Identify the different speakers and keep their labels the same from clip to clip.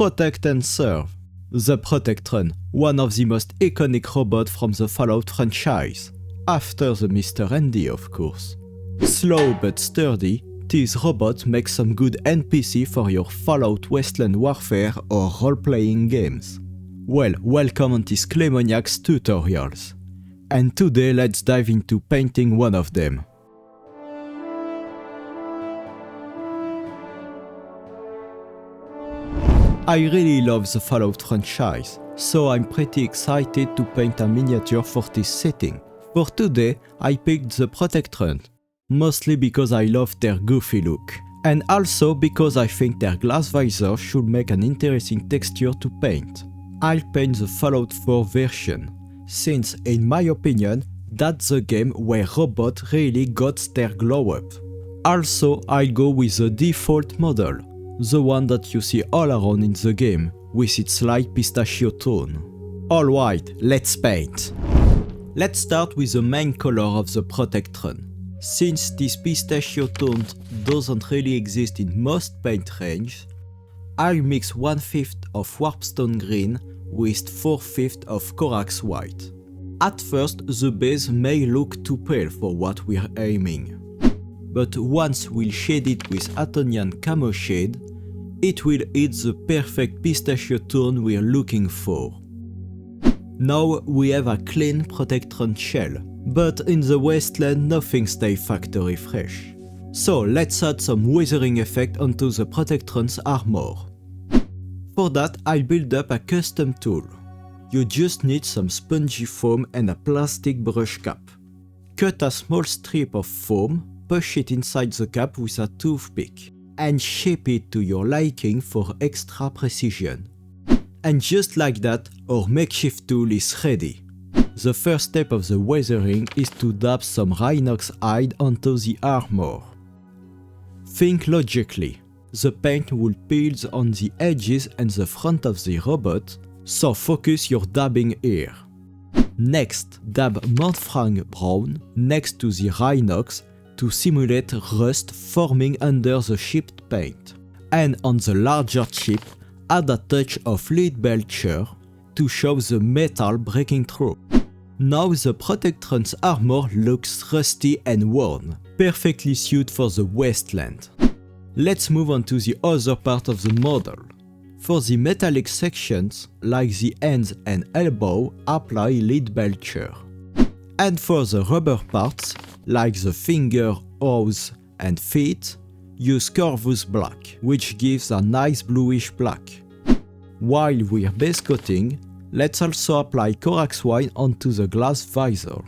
Speaker 1: Protect and Serve. The Protectron, one of the most iconic robots from the Fallout franchise. After the Mr. Andy, of course. Slow but sturdy, this robot makes some good NPC for your Fallout Wasteland Warfare or role-playing games. Well, welcome on this Clemoniak's tutorials. And today let's dive into painting one of them. I really love the Fallout franchise, so I'm pretty excited to paint a miniature for this setting. For today, I picked the Protectron, mostly because I love their goofy look, and also because I think their glass visor should make an interesting texture to paint. I'll paint the Fallout 4 version, since in my opinion, that's the game where robots really got their glow up. Also, I'll go with the default model, the one that you see all around in the game, with its light pistachio tone. Alright, let's paint. Let's start with the main color of the Protectron. Since this pistachio tone doesn't really exist in most paint ranges, I'll mix 1/5 of warpstone green with 4/5 of Corax white. At first, the base may look too pale for what we're aiming, but once we'll shade it with Atonian camo shade, it will hit the perfect pistachio tone we're looking for. Now we have a clean Protectron shell, but in the wasteland nothing stays factory fresh. So let's add some weathering effect onto the Protectron's armor. For that, I'll build up a custom tool. You just need some spongy foam and a plastic brush cap. Cut a small strip of foam, push it inside the cap with a toothpick, and shape it to your liking for extra precision. And just like that, our makeshift tool is ready. The first step of the weathering is to dab some Rhinox hide onto the armor. Think logically. The paint will peel on the edges and the front of the robot, so focus your dabbing here. Next, dab Montfrang brown next to the Rhinox to simulate rust forming under the chipped paint. And on the larger chip, add a touch of lead belcher to show the metal breaking through. Now the Protectron's armor looks rusty and worn, perfectly suited for the wasteland. Let's move on to the other part of the model. For the metallic sections, like the hands and elbow, apply lead belcher. And for the rubber parts, like the finger, paws, and feet, use Corvus black, which gives a nice bluish black. While we're base coating, let's also apply Corax white onto the glass visor.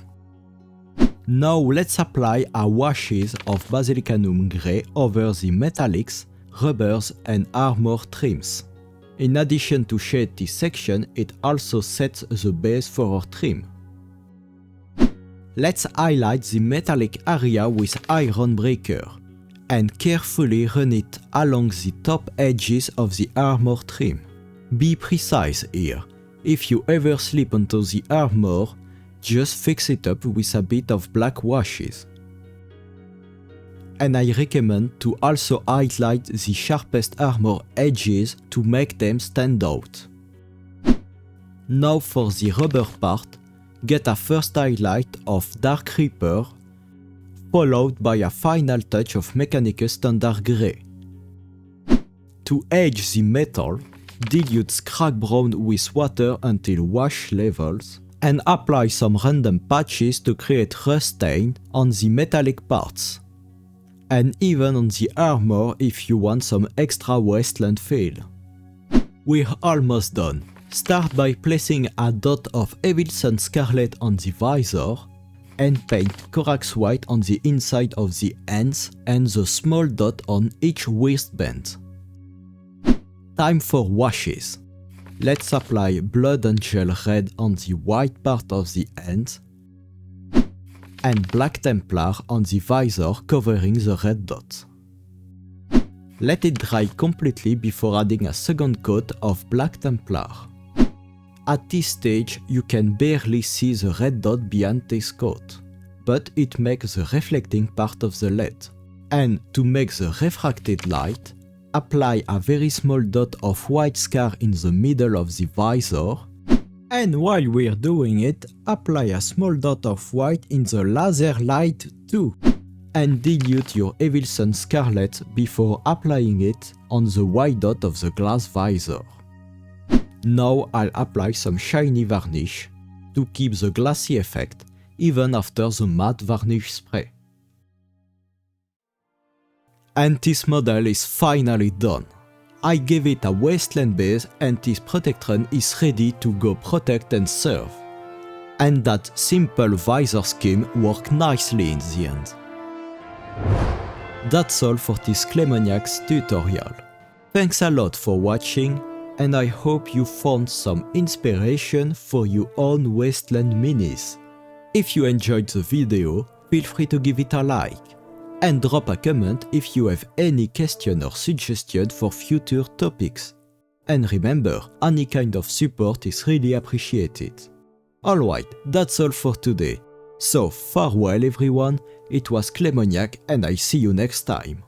Speaker 1: Now let's apply a washes of Basilicanum grey over the metallics, rubbers, and armor trims. In addition to shade this section, it also sets the base for our trim. Let's highlight the metallic area with Iron Breaker, and carefully run it along the top edges of the armor trim. Be precise here. If you ever slip onto the armor, just fix it up with a bit of black washes. And I recommend to also highlight the sharpest armor edges to make them stand out. Now for the rubber part, get a first highlight of Dark Reaper, followed by a final touch of Mechanicus Standard Grey. To edge the metal, dilute Scrag Brown with water until wash levels, and apply some random patches to create rust stain on the metallic parts, and even on the armor if you want some extra wasteland feel. We're almost done. Start by placing a dot of Evil Sun Scarlet on the visor, and paint Corax white on the inside of the hands and the small dot on each wristband. Time for washes. Let's apply Blood Angel red on the white part of the hands, and Black Templar on the visor covering the red dot. Let it dry completely before adding a second coat of Black Templar. At this stage, you can barely see the red dot behind this coat, but it makes the reflecting part of the lead. And to make the refracted light, apply a very small dot of white scar in the middle of the visor, and while we're doing it, apply a small dot of white in the laser light too, and dilute your Evil Sun Scarlet before applying it on the white dot of the glass visor. Now I'll apply some shiny varnish to keep the glassy effect even after the matte varnish spray. And this model is finally done. I gave it a wasteland base and this Protectron is ready to go protect and serve. And that simple visor scheme worked nicely in the end. That's all for this Clemoniak's tutorial. Thanks a lot for watching, and I hope you found some inspiration for your own wasteland minis. If you enjoyed the video, feel free to give it a like, and drop a comment if you have any question or suggestion for future topics. And remember, any kind of support is really appreciated. Alright, that's all for today. So farewell everyone, it was Clemoniak and I see you next time.